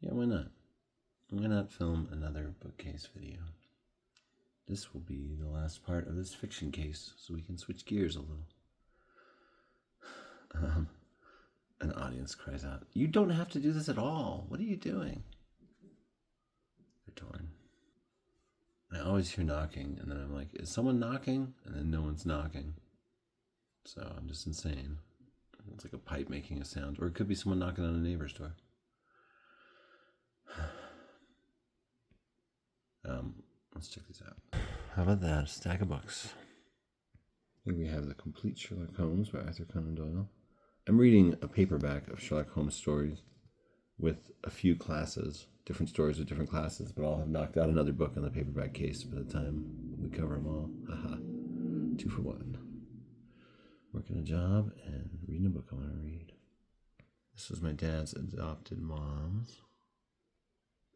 Yeah, why not? Why not film another bookcase video? This will be the last part of this fiction case, so we can switch gears a little. An audience cries out, "You don't have to do this at all. What are you doing?" They're torn. I always hear knocking, and then I'm like, is someone knocking? And then no one's knocking. So I'm just insane. It's like a pipe making a sound, or it could be someone knocking on a neighbor's door. Let's check these out. How about that? A stack of books. Here we have The Complete Sherlock Holmes by Arthur Conan Doyle. I'm reading a paperback of Sherlock Holmes stories with a few classes, different stories with different classes, but I'll have knocked out another book on the paperback case by the time we cover them all. Haha. 2 for 1. Working a job and reading a book I want to read. This was my dad's adopted mom's.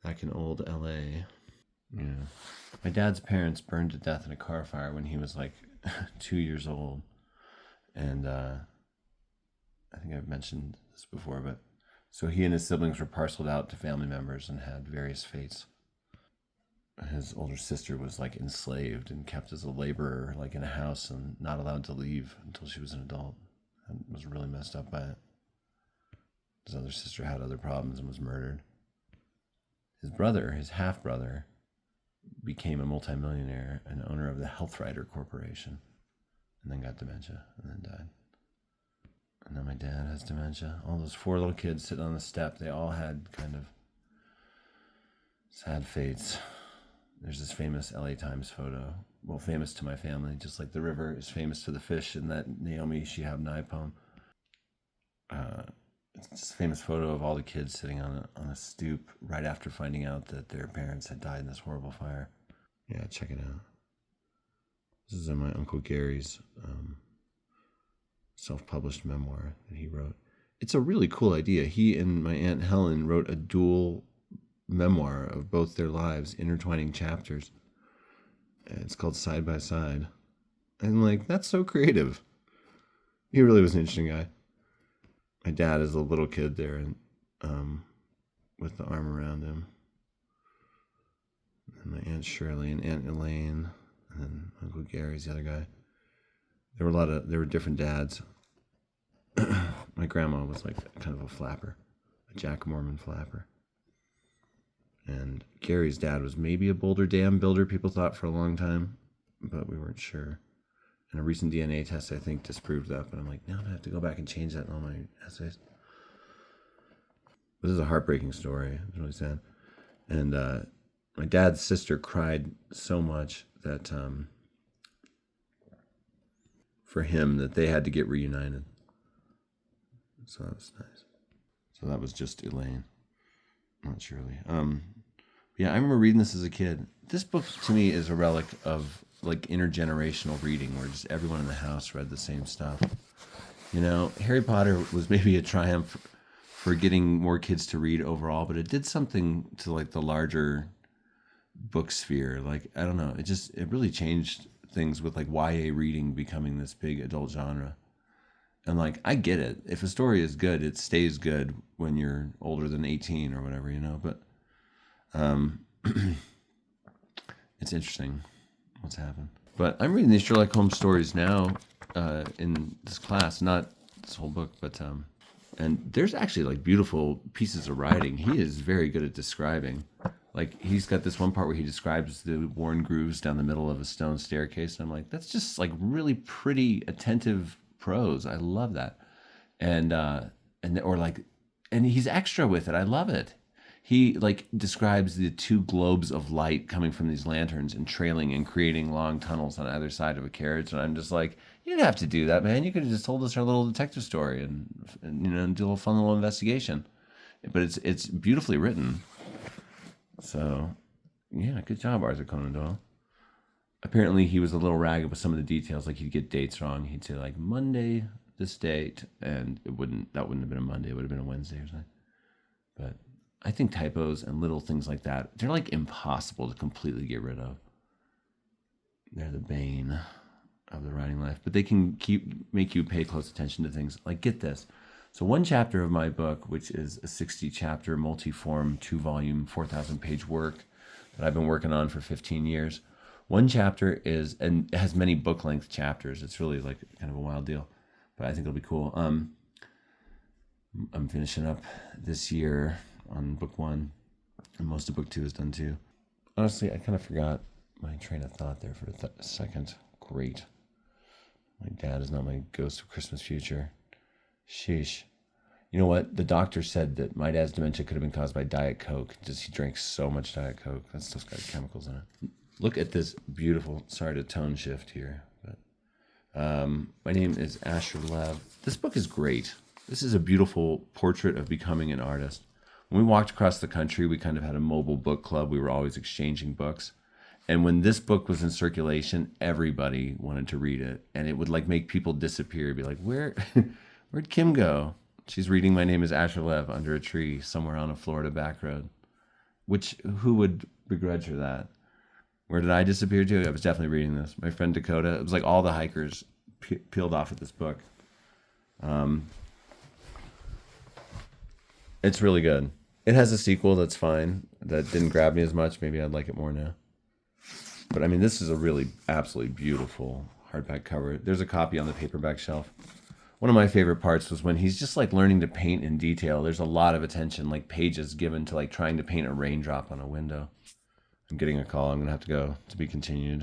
Back in old LA. Yeah. My dad's parents burned to death in a car fire when he was like 2 years old. And I think I've mentioned this before, but so he and his siblings were parceled out to family members and had various fates. His older sister was like enslaved and kept as a laborer, like in a house, and not allowed to leave until she was an adult, and was really messed up by it. His other sister had other problems and was murdered. His brother, his half-brother, became a multimillionaire and owner of the HealthRider Corporation, and then got dementia, and then died. And now my dad has dementia. All those 4 little kids sitting on the step, they all had kind of sad fates. There's this famous LA Times photo, well, famous to my family, just like the river is famous to the fish in that Naomi Shihab Nye poem. It's just a famous photo of all the kids sitting on a stoop right after finding out that their parents had died in this horrible fire. Yeah, check it out. This is in my Uncle Gary's self-published memoir that he wrote. It's a really cool idea. He and my Aunt Helen wrote a dual memoir of both their lives, intertwining chapters. It's called Side by Side. And like, that's so creative. He really was an interesting guy. My dad is a little kid there, and with the arm around him. And my Aunt Shirley and Aunt Elaine, and then Uncle Gary's the other guy. There were different dads. My grandma was like kind of a flapper, a Jack Mormon flapper. And Gary's dad was maybe a Boulder Dam builder, people thought, for a long time, but we weren't sure. And a recent DNA test, I think, disproved that. But I'm like, now I have to go back and change that in all my essays. This is a heartbreaking story. It's really sad. And my dad's sister cried so much that for him that they had to get reunited. So that was nice. So that was just Elaine, not Shirley. Yeah, I remember reading this as a kid. This book to me is a relic of like intergenerational reading, where just everyone in the house read the same stuff. You know, Harry Potter was maybe a triumph for getting more kids to read overall, but it did something to like the larger book sphere. Like, I don't know, it really changed things with like YA reading becoming this big adult genre. And like, I get it. If a story is good, it stays good when you're older than 18 or whatever, you know, but it's interesting what's happened. But I'm reading these Sherlock Holmes stories now in this class, not this whole book, but and there's actually like beautiful pieces of writing. He is very good at describing. Like, he's got this one part where he describes the worn grooves down the middle of a stone staircase, and I'm like, that's just like really pretty, attentive prose. I love that. And he's extra with it. I love it. He like describes the 2 globes of light coming from these lanterns and trailing and creating long tunnels on either side of a carriage. And I'm just like, you didn't have to do that, man. You could have just told us our little detective story and you know, do a little fun little investigation. But it's beautifully written. So yeah, good job, Arthur Conan Doyle. Apparently he was a little ragged with some of the details. Like, he'd get dates wrong. He'd say like Monday, this date, and that wouldn't have been a Monday. It would have been a Wednesday or something. But I think typos and little things like that, they're like impossible to completely get rid of. They're the bane of the writing life, but they can make you pay close attention to things. Like, get this. So one chapter of my book, which is a 60-chapter, multi-form, 2-volume, 4,000-page work that I've been working on for 15 years, one chapter is, and it has many book-length chapters. It's really like kind of a wild deal, but I think it'll be cool. I'm finishing up this year on book 1, and most of book 2 is done too. Honestly, I kind of forgot my train of thought there for a second. Great. My dad is not my ghost of Christmas future. Sheesh. You know what? The doctor said that my dad's dementia could have been caused by Diet Coke. Just he drank so much Diet Coke. That stuff's got chemicals in it. Look at this beautiful, sorry to tone shift here, but my name is Asher Lev. This book is great. This is a beautiful portrait of becoming an artist. When we walked across the country, we kind of had a mobile book club. We were always exchanging books. And when this book was in circulation, everybody wanted to read it. And it would like make people disappear, be like, where'd Kim go? She's reading My Name is Asher Lev under a tree somewhere on a Florida back road. Who would begrudge her that? Where did I disappear to? I was definitely reading this. My friend Dakota, it was like all the hikers peeled off at this book. It's really good. It has a sequel that's fine. That didn't grab me as much. Maybe I'd like it more now. But I mean, this is a really absolutely beautiful hardback cover. There's a copy on the paperback shelf. One of my favorite parts was when he's just like learning to paint in detail. There's a lot of attention, like pages given to like trying to paint a raindrop on a window. I'm getting a call. I'm going to have to go. To be continued.